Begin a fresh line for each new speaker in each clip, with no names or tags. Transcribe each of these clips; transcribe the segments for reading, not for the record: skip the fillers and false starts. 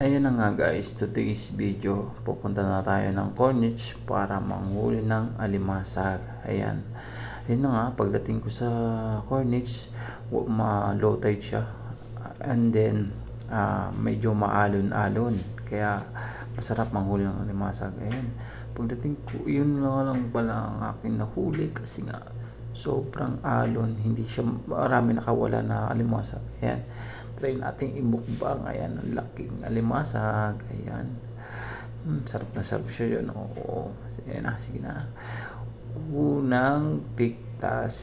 Ayun na nga guys, today's video, pupunta na tayo ng Corniche para manghuli ng alimasag. Ayan. Ayun na nga, pagdating ko sa Corniche, ma-low tide siya. And then, medyo maalon-alon. Kaya, masarap manghuli ng alimasag. Ayan. Pagdating ko, yun lang pala ang aking nahuli kasi nga, sobrang alon. Hindi siya, marami nakawala na alimasag. Ayan. Try nating imukbang. Ayan, ang laking alimasag. Ayan. Sarap na sarap siya yun. Oo. Sige na. Unang pigtas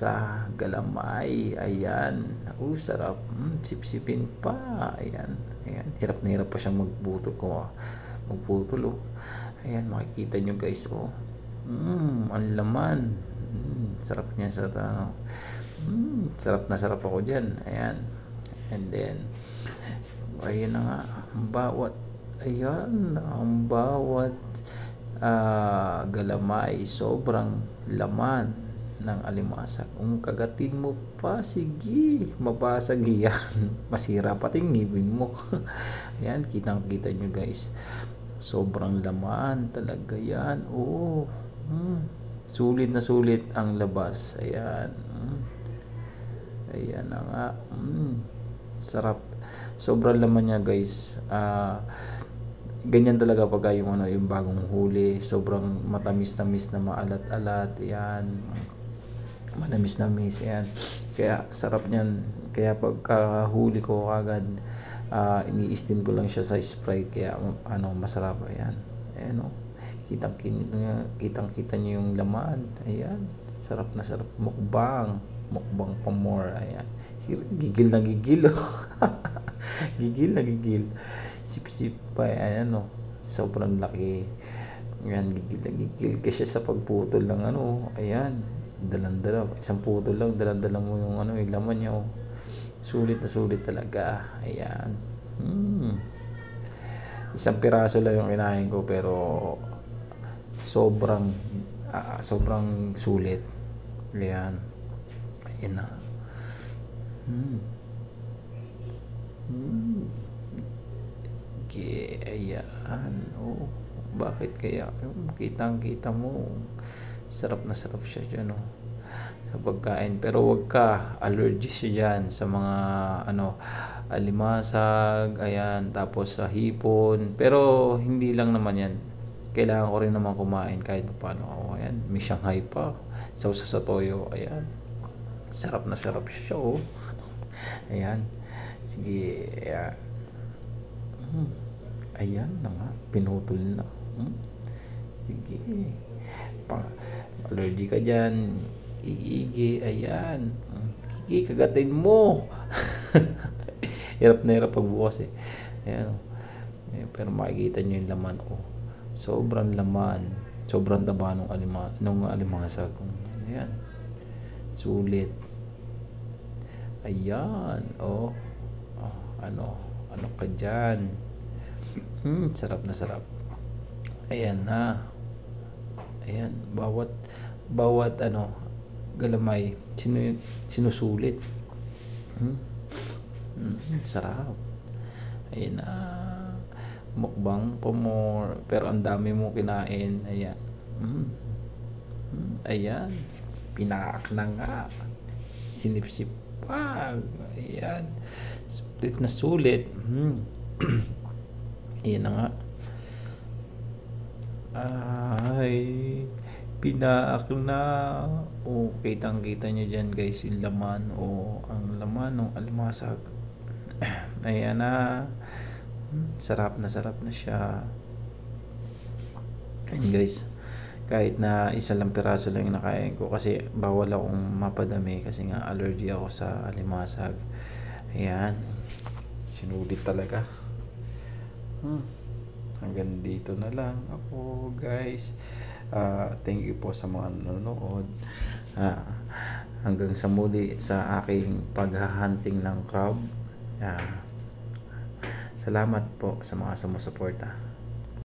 sa galamay. Ayan. Sarap. Sipsipin pa. Ayan. Ayan. Hirap na hirap pa siyang magbutol ko. Magbutol. Ayan, makikita nyo guys. Ang laman. Sarap niya sa sarap na sarap ako dyan. Ayan. And then, ayan na nga. Ang bawat galamay, sobrang laman ng alimasag. Kung kagatin mo pa, sige, mabasag yan. Masira pati ngipin mo. Ayan, kitang-kita nyo guys. Sobrang laman talaga yan. Sulit na sulit ang labas. Ayan. Ayan na nga. Sarap. Sobrang laman niya guys. Ganyan talaga pag yung bagong huli. Sobrang matamis-tamis na maalat-alat. Ayan. Manamis-namis. Ayan. Kaya sarap niyan. Kaya pagka huli ko agad, ini-steam ko lang siya sa Sprite. Kaya masarap. Ayan. Ayan o. Kitang-kita niyo yung laman. Ayan. Sarap na sarap. Mukbang pa more. Ayan. Gigil na gigil. Gigil na gigil. Sip-sip pa. Ayan o. Sobrang laki. Ayan. Gigil na gigil. Kasi sa pagputol ng ayan. Dalang-dala. Isang putol lang. Dalang-dala mo yung yung laman niya o. Sulit na sulit talaga. Ayan. Isang piraso lang yung kinain ko pero sobrang sulit. Ayan. Ayan na. Ayan. Bakit kaya? Kitang-kita mo. Sarap na sarap siya dyan sa pagkain. Pero wag ka allergy siya dyan sa mga alimasag. Ayan. Tapos sa hipon. Pero hindi lang naman yan. Kailangan ko rin naman kumain kahit paano. Ayan. May Shanghai pa. Sausa sa toyo. Ayan. Sarap na sarap siya. Ayan. Sige. Ayan na nga. Pinutol na. Sige. Allergy ka dyan. Igi. Ayan. Igi, kagatin mo. Hirap na hirap pagbukas Ayan. Pero makikita nyo yung laman. Sobrang laman. Sobrang taba nung alimasag. Ayan. Sulit. Ayan. Ano ka dyan? Sarap na sarap. Ayan na. Ayan. Bawat galamay sinusulit. Sarap. Ayan na. Mukbang pa more. Pero ang dami mo kinain. Ayan. Ayan. Pinaak na nga. Sinipsip pa. Ayan. Sulit na sulit. Ayan na nga. Ay, pinaak na. Kitang-kita nyo dyan guys yung laman. Ang laman ng alimasag. Ayan na. Sarap na siya. Ayan guys. Kahit na isa lang piraso lang yung nakain ko kasi bawal akong mapadami kasi nga allergy ako sa alimasag. Ayan. Sinulit talaga. Hanggang dito na lang ako guys. Thank you po sa mga nanonood. Hanggang sa muli sa aking paghahunting ng crab. Salamat po sa mga sumusuporta.